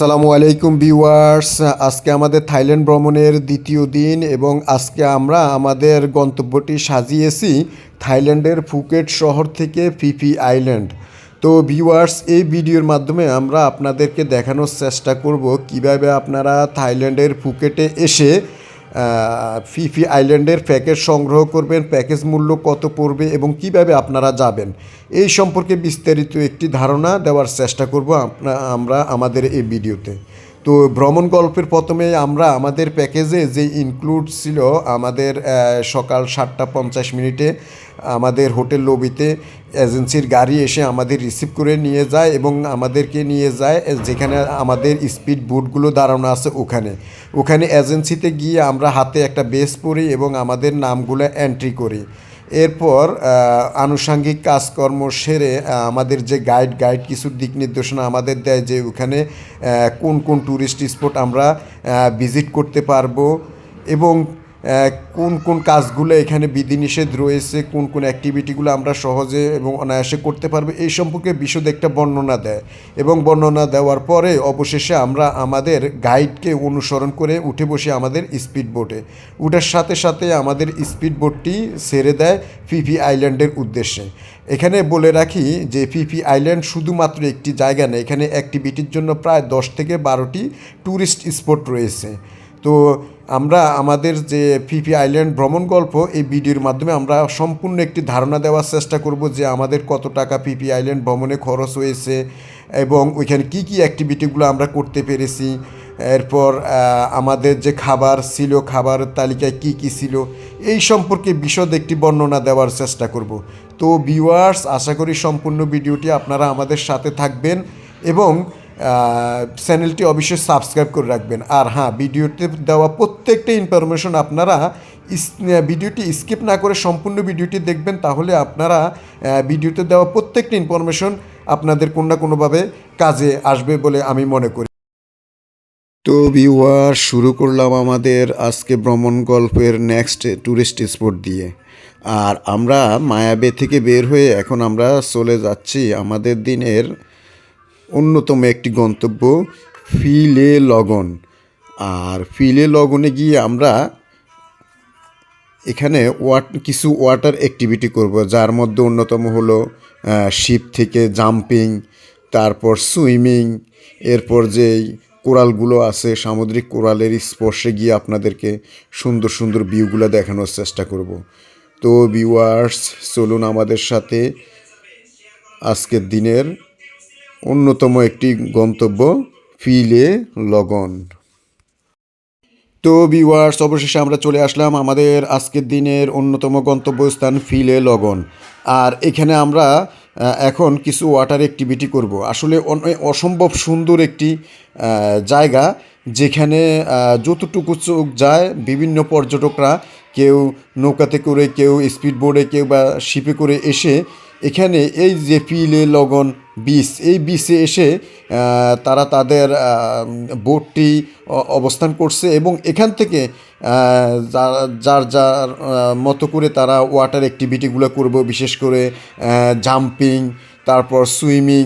আসসালামু আলাইকুম ভিউয়ার্স। আজকে আমাদের থাইল্যান্ড ভ্রমণের দ্বিতীয় দিন এবং আজকে আমরা আমাদের গন্তব্যটি সাজিয়েছি থাইল্যান্ডের ফুকেট শহর থেকে ফিফি আইল্যান্ড। তো ভিউয়ার্স, এই ভিডিওর মাধ্যমে আমরা আপনাদেরকে দেখানোর চেষ্টা করব কিভাবে আপনারা থাইল্যান্ডের ফুকেটে এসে ফিফি আইল্যান্ডের প্যাকেজ সংগ্রহ করবেন, প্যাকেজ মূল্য কত পড়বে এবং কিভাবে আপনারা যাবেন এই সম্পর্কে বিস্তারিত একটি ধারণা দেওয়ার চেষ্টা করব আমরা আমাদের এই ভিডিওতে। তো ভ্রমণ গল্পের প্রথমে আমরা আমাদের প্যাকেজে যে ইনক্লুড ছিল আমাদের সকাল 7:50 আমাদের হোটেল লবিতে এজেন্সির গাড়ি এসে আমাদের রিসিভ করে নিয়ে যায় এবং আমাদেরকে নিয়ে যায় যেখানে আমাদের স্পিড বোটগুলো দাঁড়ানো আছে ওখানে এজেন্সিতে গিয়ে আমরা হাতে একটা বেস পরি এবং আমাদের নামগুলো এন্ট্রি করি। এরপর আনুষঙ্গিক কাজকর্ম সেরে আমাদের যে গাইড কিছু দিক নির্দেশনা আমাদের দেয় যে ওখানে কোন কোন ট্যুরিস্ট স্পট আমরা ভিজিট করতে পারবো এবং কোন কোন কাজগুলো এখানে বিধিনিষেধ রয়েছে, কোন কোন অ্যাক্টিভিটিগুলো আমরা সহজে এবং অনায়াসে করতে পারবো এই সম্পর্কে বিশদ একটা বর্ণনা দেয় এবং বর্ণনা দেওয়ার পরে অবশেষে আমরা আমাদের গাইডকে অনুসরণ করে উঠে বসি আমাদের স্পিড বোটে। উঠার সাথে সাথে আমাদের স্পিড বোটটি ছেড়ে দেয় ফিফি আইল্যান্ডের উদ্দেশ্যে। এখানে বলে রাখি যে ফিফি আইল্যান্ড শুধুমাত্র একটি জায়গা না, এখানে অ্যাক্টিভিটির জন্য প্রায় 10 থেকে 12টি ট্যুরিস্ট স্পট রয়েছে। তো আমরা আমাদের যে ফিফি আইল্যান্ড ভ্রমণ গল্প এই ভিডিওর মাধ্যমে আমরা সম্পূর্ণ একটি ধারণা দেওয়ার চেষ্টা করব যে আমাদের কত টাকা ফিফি আইল্যান্ড ভ্রমণে খরচ হয়েছে এবং ওইখানে কী কী অ্যাক্টিভিটিগুলো আমরা করতে পেরেছি। এরপর আমাদের যে খাবার ছিল, খাবার তালিকায় কী কী ছিল এই সম্পর্কে বিশদ একটি বর্ণনা দেওয়ার চেষ্টা করব। তো ভিউয়ার্স, আশা করি সম্পূর্ণ ভিডিওটি আপনারা আমাদের সাথে থাকবেন এবং চ্যানেলটি অবশ্যই সাবস্ক্রাইব করে রাখবেন। আর হ্যাঁ, ভিডিওতে দেওয়া প্রত্যেকটা ইনফরমেশন আপনারা ভিডিওটি স্কিপ না করে সম্পূর্ণ ভিডিওটি দেখবেন, তাহলে আপনারা ভিডিওতে দেওয়া প্রত্যেকটা ইনফরমেশন আপনাদের কোনো না কোনোভাবে কাজে আসবে বলে আমি মনে করি। তো ভিউয়ার, শুরু করলাম আমাদের আজকে ভ্রমণ গল্পের নেক্সট ট্যুরিস্ট স্পট দিয়ে। আর আমরা মায়াবে থেকে বের হয়ে এখন আমরা চলে যাচ্ছি আমাদের দিনের অন্যতম একটি গন্তব্য ফি লে লগন। আর ফি লে লগনে গিয়ে আমরা এখানে কিছু ওয়াটার অ্যাক্টিভিটি করব, যার মধ্যে অন্যতম হলো শিপ থেকে জাম্পিং, তারপর সুইমিং, এরপর যেই কোরালগুলো আছে সামুদ্রিক কোরালের স্পর্শে গিয়ে আপনাদেরকে সুন্দর সুন্দর ভিউগুলো দেখানোর চেষ্টা করব। তো ভিউয়ার্স, চলুন আমাদের সাথে আজকের দিনের অন্যতম একটি গন্তব্য ফি লে লগন। তো ভিউয়ার্স, অবশেষে আমরা চলে আসলাম আমাদের আজকের দিনের অন্যতম গন্তব্যস্থান ফি লে লগন। আর এখানে আমরা এখন কিছু ওয়াটার অ্যাক্টিভিটি করব। আসলে অসম্ভব সুন্দর একটি জায়গা, যেখানে যতটুকু চোখ যায় বিভিন্ন পর্যটকরা কেউ নৌকাতে করে, কেউ স্পিড বোর্ডে, কেউ বা শিপে করে এসে এখানে এই যে ফি লে লগন বিচ, এই বিচে এসে তারা তাদের বোটটি অবস্থান করছে এবং এখান থেকে যার যার মতো করে তারা ওয়াটার অ্যাক্টিভিটিগুলো করবে, বিশেষ করে জাম্পিং, তারপর সুইমিং,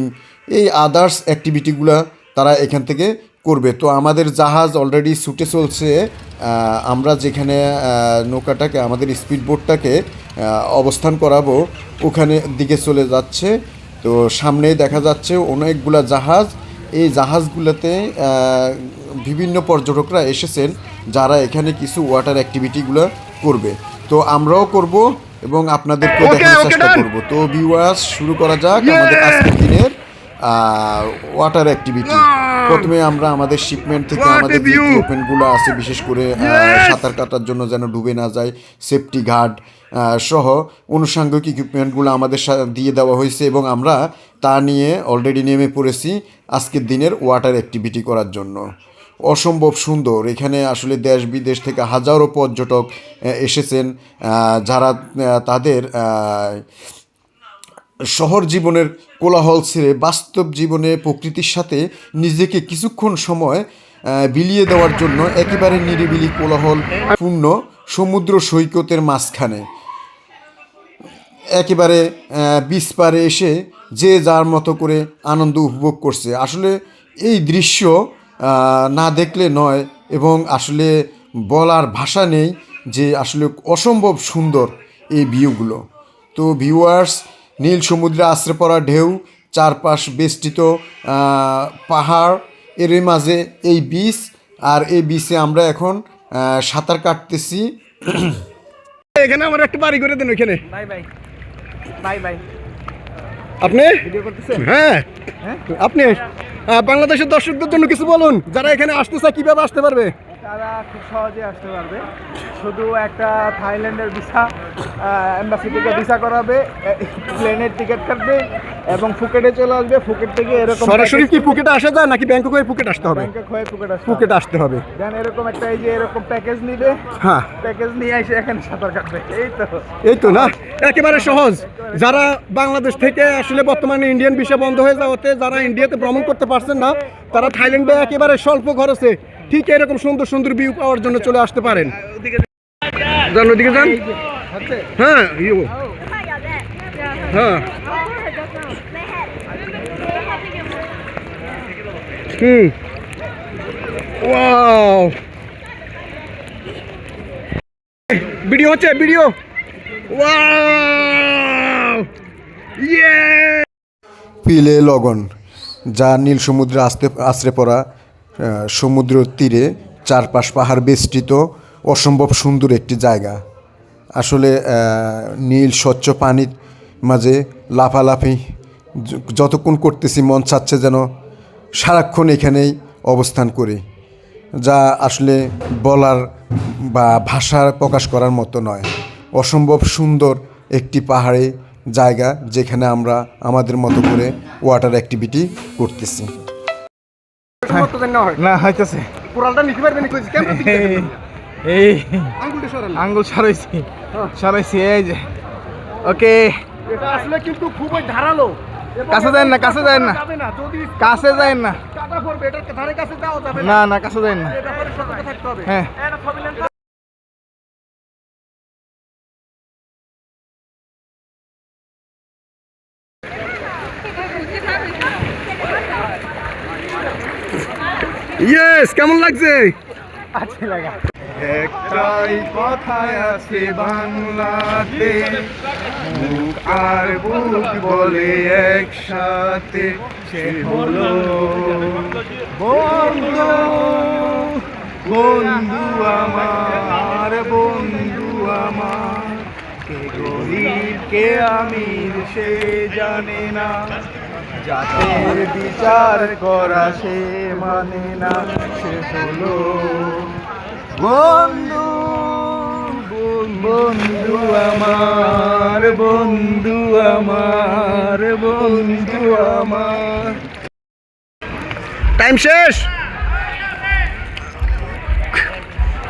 এই আদার্স অ্যাক্টিভিটিগুলো তারা এখান থেকে করবে। তো আমাদের জাহাজ অলরেডি ছুটে চলছে। আমরা যেখানে নৌকাটাকে, আমাদের স্পিড বোটটাকে অবস্থান করাবো ওখানে দিকে চলে যাচ্ছে। তো সামনেই দেখা যাচ্ছে অনেকগুলা জাহাজ। এই জাহাজগুলোতে বিভিন্ন পর্যটকরা এসেছেন যারা এখানে কিছু ওয়াটার অ্যাক্টিভিটিগুলো করবে। তো আমরাও করব এবং আপনাদেরকেও দেখানোর চেষ্টা করব। তো ভিউয়ার্স, শুরু করা যাক আমাদের আজকের দিনের ওয়াটার অ্যাক্টিভিটি। প্রথমে আমরা আমাদের শিপমেন্ট থেকে আমাদের যে ইকুইপমেন্টগুলো আছে, বিশেষ করে সাঁতার কাটার জন্য যেন ডুবে না যায়, সেফটি গার্ড সহ আনুষঙ্গিক ইকুইপমেন্টগুলো আমাদের দিয়ে দেওয়া হয়েছে এবং আমরা তা নিয়ে অলরেডি নেমে পড়েছি আজকের দিনের ওয়াটার অ্যাক্টিভিটি করার জন্য। অসম্ভব সুন্দর, এখানে আসলে দেশ বিদেশ থেকে হাজারো পর্যটক এসেছেন যারা তাদের শহর জীবনের কোলাহল ছেড়ে বাস্তব জীবনে প্রকৃতির সাথে নিজেকে কিছুক্ষণ সময় বিলিয়ে দেওয়ার জন্য একেবারে নিরিবিলি কোলাহলপূর্ণ সমুদ্র সৈকতের মাঝখানে একেবারে বিচ পাড়ে এসে যে যার মতো করে আনন্দ উপভোগ করছে। আসলে এই দৃশ্য না দেখলে নয়, এবং আসলে বলার ভাষা নেই যে আসলে অসম্ভব সুন্দর এই ভিউগুলো। তো ভিউয়ার্স, নীল সমুদ্রে আশ্রে পড়া ঢেউ, চারপাশ বেষ্টিত পাহাড়, এর মাঝে এই বিচ, আর এই বিচে আমরা এখন সাঁতার কাটতেছি। এখানে আমার একটা বাড়ি করে দেন ওইখানে। Bye bye bye bye. আপনি ভিডিও করতেছেন? হ্যাঁ হ্যাঁ, আপনি বাংলাদেশের দর্শকদের জন্য কিছু বলুন, যারা এখানে আসতে চায় কিভাবে আসতে পারবে? তারা খুব সহজে আসতে পারবে। শুধু একটা থাইল্যান্ডের ভিসা, এম্বাসি থেকে ভিসা করাবে, প্লেনের টিকিট কাটবে এবং ফুকেটে চলে আসবে। ফুকেট থেকে এরকম সরাসরি কি ফুকেটে আসা যায় নাকি ব্যাংকক হয়ে ফুকেট আসতে হবে? ব্যাংকক হয়ে ফুকেট আসবে। ফুকেট আসতে হবে। দেন এরকম একটা এই যে এরকম প্যাকেজ নিবে, হ্যাঁ, প্যাকেজ নিয়ে এসে এখানে সাঁতার কাটবে। এই তো না, একেবারে সহজ। যারা বাংলাদেশ থেকে আসলে বর্তমানে ইন্ডিয়ান ভিসা বন্ধ হয়ে যাওয়াতে যারা ইন্ডিয়াতে ভ্রমণ করতে পারছেন না, তারা থাইল্যান্ডে একেবারে স্বল্প খরচে ঠিক এরকম সুন্দর সুন্দর ভিউ পাওয়ার জন্য চলে আসতে পারেন। যান ওদিকে যান। হ্যাঁ হ্যাঁ ওয়াও, ভিডিও হচ্ছে, ভিডিও। ওয়াও, ইয়ে। পিলে লগন, যা নীল সমুদ্রে আশ্রে পড়া সমুদ্র তীরে চারপাশ পাহাড় বেষ্টিত অসম্ভব সুন্দর একটি জায়গা। আসলে নীল স্বচ্ছ পানির মাঝে লাফালাফি যতক্ষণ করতেছি মন চাচ্ছে যেন সারাক্ষণ এখানেই অবস্থান করি, যা আসলে বলার বা ভাষা প্রকাশ করার মতো নয়। অসম্ভব সুন্দর একটি পাহাড়ি জায়গা, যেখানে আমরা আমাদের মতো করে ওয়াটার অ্যাক্টিভিটি করতেছি। না হইতেছে। কোরালটা নিতে পারবেন? এই আঙ্গুলটা সরান। আঙ্গুল সরাইছি, সরাইছি। এই যে ওকে। এটা আসলে কিন্তু খুবই ধারালো। কাছে যায় না, কাছে যায় না, যাবে না, যদি কাছে যায় না। কাটা পড়বে, এটা ধারে কাছে যাওয়া যাবে না না, কাছে যায় না। এটা পরে সতর্ক থাকতে হবে। হ্যাঁ, ইয়েস, কেমন লাগছে? আছে লাগা। একটাই কথায় আছে বাংলাতে, বুক আর বুক বলে একসাথে, সে হলো বন্ধু। বন্ধু আমার, বন্ধু আমার, কে গরিব কে আমির সে জানে না, জাতের বিচার করা সে মানে না, সে হলো বন্ধু। বন্ধু আমার, বন্ধু আমার, বন্ধু আমার। টাইম শেষ,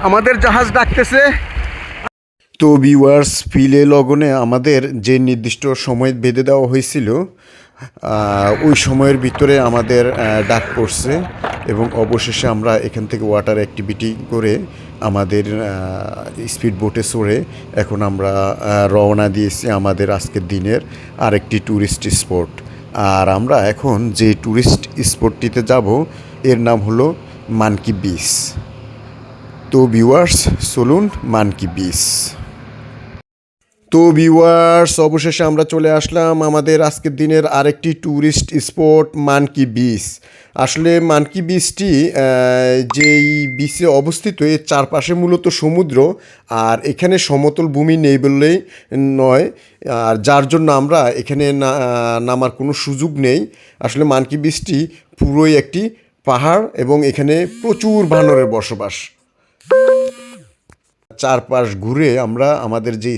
আমাদের জাহাজ ডাকতেছে। তো ভিউয়ার্স, ফিলে লগনে আমাদের যে নির্দিষ্ট সময় বেঁধে দেওয়া হয়েছিল, ওই সময়ের ভিতরে আমাদের ডাক পড়ছে, এবং অবশেষে আমরা এখান থেকে ওয়াটার অ্যাক্টিভিটি করে আমাদের স্পিড বোটে চড়ে এখন আমরা রওনা দিয়েছি আমাদের আজকের দিনের আরেকটি ট্যুরিস্ট স্পট। আর আমরা এখন যে ট্যুরিস্ট স্পটটিতে যাব এর নাম হলো মানকি বিচ। তো ভিউয়ার্স, চলুন মানকি বিচ। তো ভিউয়ার্স, অবশেষে আমরা চলে আসলাম আমাদের আজকের দিনের আরেকটি ট্যুরিস্ট স্পট মানকি বিচ। আসলে মানকি বিচটি যেই বিচে অবস্থিত, এর চারপাশে মূলত সমুদ্র, আর এখানে সমতল ভূমি নেই বললেই নয়, আর যার জন্য আমরা এখানে নামার কোনো সুযোগ নেই। আসলে মানকি বিচটি পুরোই একটি পাহাড়, এবং এখানে প্রচুর বানরের বসবাস। চারপাশ ঘুরে আমরা আমাদের যে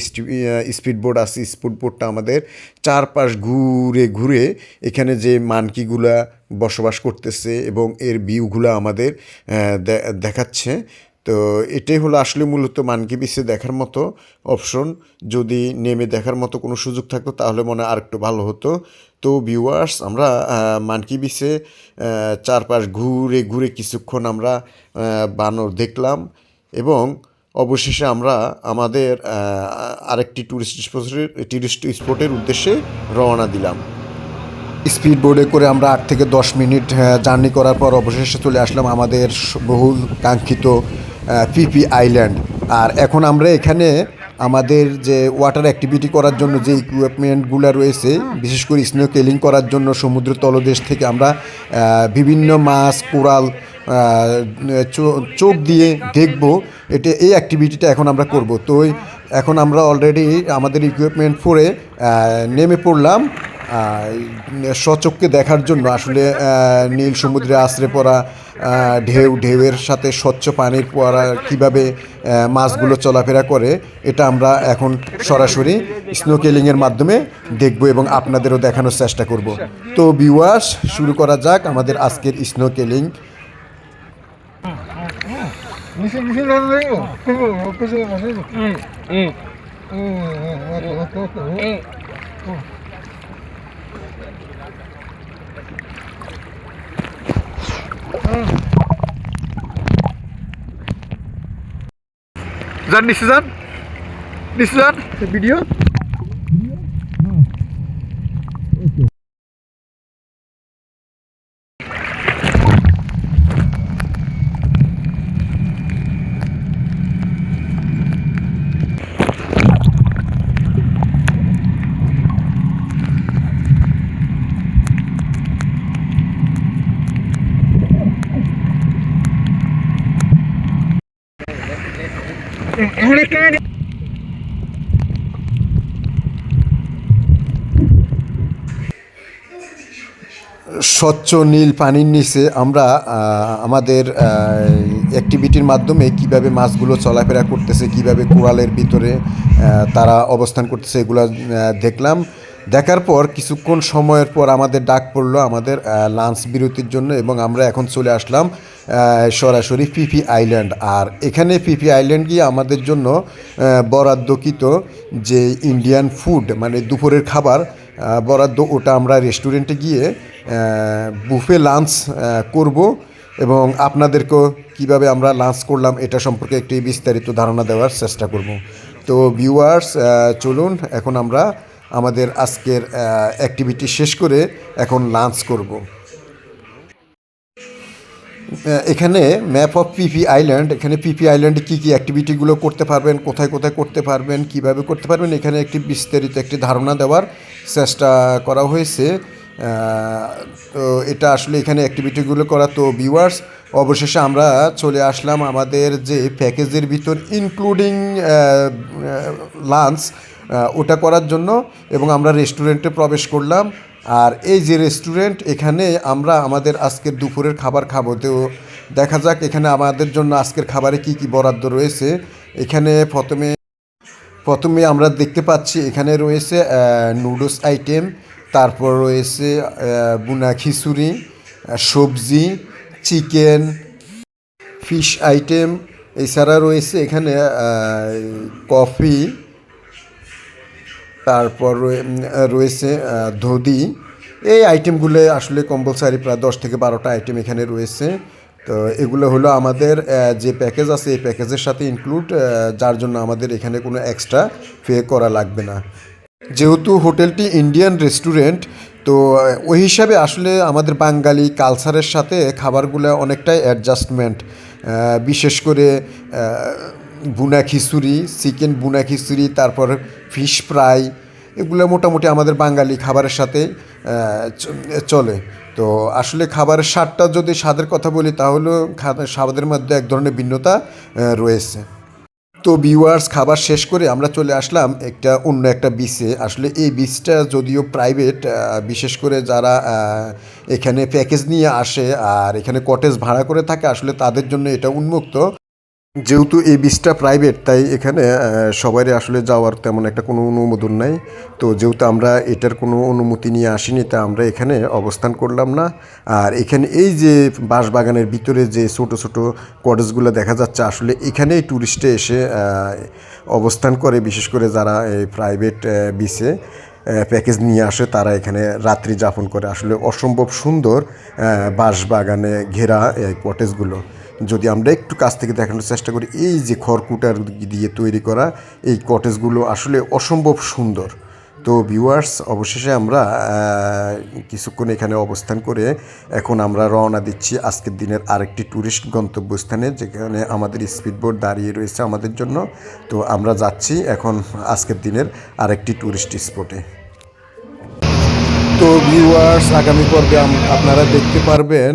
স্পিড বোট আছে, স্পিড বোটটা আমাদের চারপাশ ঘুরে ঘুরে এখানে যে মানকিগুলা বসবাস করতেছে এবং এর ভিউগুলো আমাদের দেখাচ্ছে। তো এটাই হলো আসলে মূলত মানকি বিচে দেখার মতো অপশন। যদি নেমে দেখার মতো কোনো সুযোগ থাকতো তাহলে মনে হয় আরেকটু ভালো হতো। তো ভিউয়ার্স, আমরা মানকি বিচে চারপাশ ঘুরে ঘুরে কিছুক্ষণ আমরা বানর দেখলাম, এবং অবশেষে আমরা আমাদের আরেকটি টুরিস্ট স্পটের উদ্দেশ্যে রওনা দিলাম। স্পিড বোর্ডে করে আমরা 8 থেকে 10 মিনিট জার্নি করার পর অবশেষে চলে আসলাম আমাদের বহুল কাঙ্ক্ষিত পিপি আইল্যান্ড। আর এখন আমরা এখানে আমাদের যে ওয়াটার অ্যাক্টিভিটি করার জন্য যে ইকুইপমেন্টগুলো রয়েছে, বিশেষ করে স্নোকেলিং করার জন্য সমুদ্র তলদেশ থেকে আমরা বিভিন্ন মাছ, কোরাল চোখ দিয়ে দেখব, এই অ্যাক্টিভিটিটা এখন আমরা করব। তো এখন আমরা অলরেডি আমাদের ইকুইপমেন্ট পরে নেমে পড়লাম স্বচক্ষে দেখার জন্য আসলে নীল সমুদ্রে আশ্রে পড়া ঢেউয়ের সাথে স্বচ্ছ পানির পড়া কীভাবে মাছগুলো চলাফেরা করে, এটা আমরা এখন সরাসরি স্নোকেলিংয়ের মাধ্যমে দেখব এবং আপনাদেরও দেখানোর চেষ্টা করব। তো ভিউয়ার্স, শুরু করা যাক আমাদের আজকের স্নোকেলিং। যান নিচে যান, নিচে যান, ভিডিও। স্বচ্ছ নীল পানির নিচে আমরা আমাদের অ্যাক্টিভিটির মাধ্যমে কিভাবে মাছগুলো চলাফেরা করতেছে, কিভাবে কোরালের ভিতরে তারা অবস্থান করতেছে, এগুলো দেখলাম। দেখার পর কিছুক্ষণ সময়ের পর আমাদের ডাক পড়লো আমাদের লাঞ্চ বিরতির জন্য এবং আমরা এখন চলে আসলাম সরাসরি পিপি আইল্যান্ড। আর এখানে পিপি আইল্যান্ড গিয়ে আমাদের জন্য বরাদ্দকৃত যে ইন্ডিয়ান ফুড, মানে দুপুরের খাবার বরাদ্দ, ওটা আমরা রেস্টুরেন্টে গিয়ে বুফে লাঞ্চ করব এবং আপনাদেরকেও কীভাবে আমরা লাঞ্চ করলাম এটা সম্পর্কে একটি বিস্তারিত ধারণা দেওয়ার চেষ্টা করব। তো ভিউয়ার্স, চলুন এখন আমরা আমাদের আজকের অ্যাক্টিভিটি শেষ করে এখন লাঞ্চ করব। এখানে ম্যাপ অফ পিপি আইল্যান্ড, এখানে পিপি আইল্যান্ডে কী কী অ্যাক্টিভিটিগুলো করতে পারবেন, কোথায় কোথায় করতে পারবেন, কিভাবে করতে পারবেন, এখানে একটি বিস্তারিত একটি ধারণা দেওয়ার চেষ্টা করা হয়েছে। তো এটা আসলে এখানে অ্যাক্টিভিটিগুলো করা। তো ভিউয়ার্স, অবশেষে আমরা চলে আসলাম আমাদের যে প্যাকেজের ভিতর ইনক্লুডিং লাঞ্চ, ওটা করার জন্য এবং আমরা রেস্টুরেন্টে প্রবেশ করলাম। আর এই যে রেস্টুরেন্ট, এখানে আমরা আমাদের আজকের দুপুরের খাবার খাবো। তো দেখা যাক এখানে আমাদের জন্য আজকের খাবারে কি কি বরাদ্দ রয়েছে। এখানে প্রথমে আমরা দেখতে পাচ্ছি এখানে রয়েছে নুডলস আইটেম, তারপর রয়েছে বুনা খিচুড়ি, সবজি, চিকেন, ফিশ আইটেম, এছাড়া রয়েছে এখানে কফি, তারপর রয়েছে ধোদি। এই আইটেমগুলো আসলে কম্পালসারি প্রায় 10 থেকে 12টা আইটেম এখানে রয়েছে। তো এগুলো হলো আমাদের যে প্যাকেজ আছে এই প্যাকেজের সাথে ইনক্লুড, যার জন্য আমাদের এখানে কোনো এক্সট্রা পে করা লাগবে না। যেহেতু হোটেলটি ইন্ডিয়ান রেস্টুরেন্ট, তো ওই হিসাবে আসলে আমাদের বাঙালি কালচারের সাথে খাবারগুলো অনেকটাই অ্যাডজাস্টমেন্ট। বিশেষ করে বুনা খিচুড়ি, চিকেন বুনা খিচুড়ি, তারপর ফিশ ফ্রাই, এগুলো মোটামুটি আমাদের বাঙালি খাবারের সাথে চলে। তো আসলে খাবারের স্বাদটা যদি স্বাদের কথা বলি তাহলে স্বাদের মধ্যে এক ধরনের ভিন্নতা রয়েছে। তো ভিউয়ার্স, খাবার শেষ করে আমরা চলে আসলাম অন্য একটা বিচে। আসলে এই বিচটা যদিও প্রাইভেট, বিশেষ করে যারা এখানে প্যাকেজ নিয়ে আসে আর এখানে কটেজ ভাড়া করে থাকে, আসলে তাদের জন্য এটা উন্মুক্ত। যেহেতু এই বিচটা প্রাইভেট, তাই এখানে সবারই আসলে যাওয়ার তেমন একটা কোনো অনুমোদন নাই। তো যেহেতু আমরা এটার কোনো অনুমতি নিয়ে আসিনি, তা আমরা এখানে অবস্থান করলাম না। আর এখানে এই যে বাঁশবাগানের ভিতরে যে ছোটো ছোটো কটেজগুলো দেখা যাচ্ছে, আসলে এখানেই ট্যুরিস্টে এসে অবস্থান করে। বিশেষ করে যারা এই প্রাইভেট বিচে প্যাকেজ নিয়ে আসে তারা এখানে রাত্রি যাপন করে। আসলে অসম্ভব সুন্দর বাঁশবাগানে ঘেরা এই কটেজগুলো। যদি আমরা একটু কাছ থেকে দেখানোর চেষ্টা করি, এই যে খড়কুটার দিয়ে তৈরি করা এই কটেজগুলো আসলে অসম্ভব সুন্দর। তো ভিউয়ার্স, অবশেষে আমরা কিছুক্ষণ এখানে অবস্থান করে এখন আমরা রওনা দিচ্ছি আজকের দিনের আরেকটি ট্যুরিস্ট গন্তব্যস্থানে, যেখানে আমাদের স্পিডবোট দাঁড়িয়ে রয়েছে আমাদের জন্য। তো আমরা যাচ্ছি এখন আজকের দিনের আরেকটি ট্যুরিস্ট স্পটে। তো ভিউয়ার্স, আগামী পর্বে আপনারা দেখতে পারবেন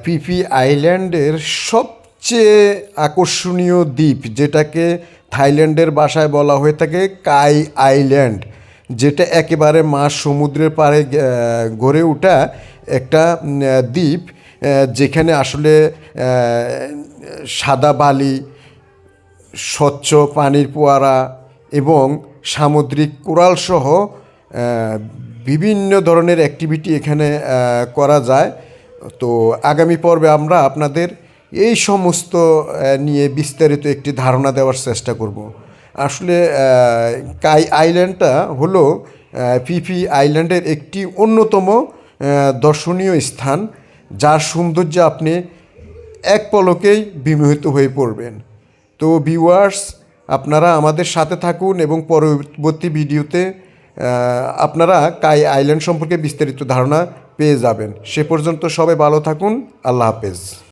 পিপি আইল্যান্ডের সবচেয়ে আকর্ষণীয় দ্বীপ, যেটাকে থাইল্যান্ডের ভাষায় বলা হয়ে থাকে কাই আইল্যান্ড, যেটা একেবারে মাঝ সমুদ্রের পাড়ে গড়ে ওঠা একটা দ্বীপ, যেখানে আসলে সাদা বালি, স্বচ্ছ পানির ফোয়ারা এবং সামুদ্রিক কোরালসহ বিভিন্ন ধরনের অ্যাক্টিভিটি এখানে করা যায়। তো আগামী পর্বে আমরা আপনাদের এই সমস্ত নিয়ে বিস্তারিত একটি ধারণা দেওয়ার চেষ্টা করব। আসলে কাই আইল্যান্ডটা হলো পিপি আইল্যান্ডের একটি অন্যতম দর্শনীয় স্থান, যার সৌন্দর্যে আপনি এক পলকেই বিমোহিত হয়ে পড়বেন। তো ভিউয়ার্স, আপনারা আমাদের সাথে থাকুন এবং পরবর্তী ভিডিওতে আপনারা কাই আইল্যান্ড সম্পর্কে বিস্তারিত ধারণা পেয়ে যাবেন। সে পর্যন্ত সবাই ভালো থাকুন। আল্লাহ হাফেজ।